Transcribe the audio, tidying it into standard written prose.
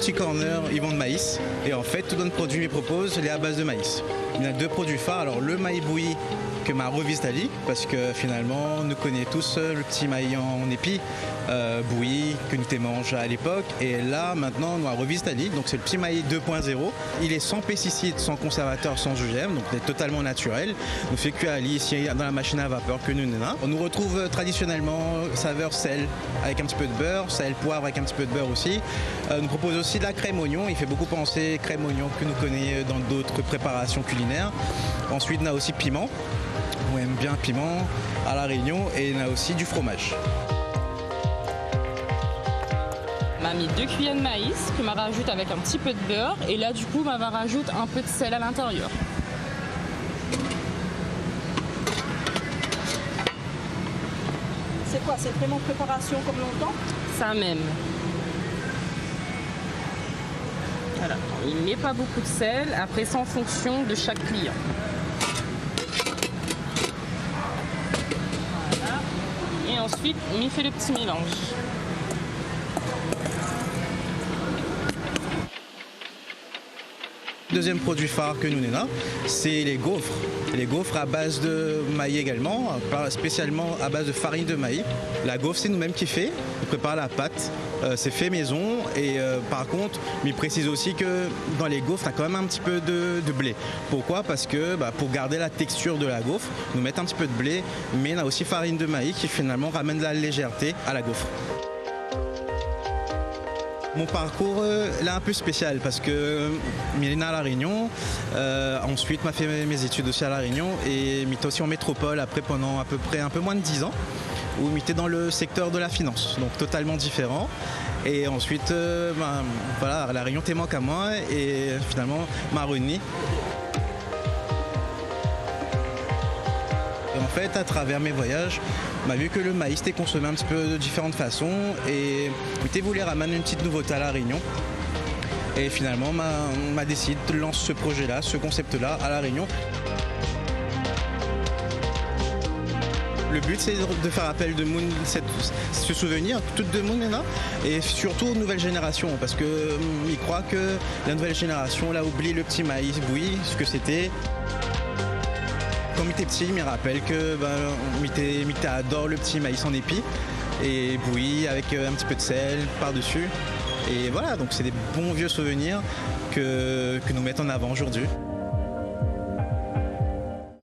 petit corner, ils vendent maïs. Et en fait, tout notre produit qu'ils proposent, il est à base de maïs. Il y a deux produits phares. Alors, le maïs bouilli que m'a revu Stali, parce que finalement, on nous connaît tous le petit maïs en épi bouilli que nous mangeons à l'époque. Et là, maintenant, on a revu Stali. Donc, c'est le petit maïs 2.0. Il est sans pesticides, sans conservateurs, sans OGM. Donc, il est totalement naturel. On fait cuire à lit ici dans la machine à vapeur que nous avons. On nous retrouve traditionnellement saveur sel avec un petit peu de beurre, sel poivre avec un petit peu de beurre aussi. On nous propose aussi de la crème oignon. Il fait beaucoup penser crème oignon que nous connaissons dans d'autres préparations culinaires. Ensuite, on a aussi piment. On aime bien le piment à La Réunion et on a aussi du fromage. On m'a mis 2 cuillères de maïs que m'a rajoute avec un petit peu de beurre et là du coup m'a rajoute un peu de sel à l'intérieur. C'est quoi? C'est vraiment préparation comme longtemps? Ça même. Voilà. Il ne met pas beaucoup de sel, après c'est en fonction de chaque client. Voilà. Et ensuite on y fait le petit mélange. Deuxième produit phare que nous avons, c'est les gaufres. Les gaufres à base de maïs également, spécialement à base de farine de maïs. La gaufre, c'est nous-mêmes qui fait. On prépare la pâte, c'est fait maison. Et par contre, il précise aussi que dans les gaufres, on a quand même un petit peu de blé. Pourquoi? Parce que pour garder la texture de la gaufre, nous mettons un petit peu de blé, mais on a aussi farine de maïs qui finalement ramène de la légèreté à la gaufre. Mon parcours là un peu spécial parce que Mélina à La Réunion, ensuite m'a fait mes études aussi à La Réunion et m'était aussi en métropole après pendant à peu près un peu moins de 10 ans où m'était dans le secteur de la finance, donc totalement différent. Et ensuite, voilà, La Réunion t'es manque à moi et finalement m'a réuni. En fait, à travers mes voyages, on a vu que le maïs était consommé un petit peu de différentes façons et on voulait ramener une petite nouveauté à La Réunion. Et finalement, on m'a décidé de lancer ce projet-là, ce concept-là à La Réunion. Le but, c'est de faire appel de ce souvenir, tout de Moon maintenant, et surtout aux nouvelles générations, parce qu'ils croient que la nouvelle génération a oublié le petit maïs bouilli, ce que c'était. Quand j'étais petit, il me rappelle que Mité adore le petit maïs en épi et bouilli avec un petit peu de sel par-dessus. Et voilà, donc c'est des bons vieux souvenirs que nous mettons en avant aujourd'hui.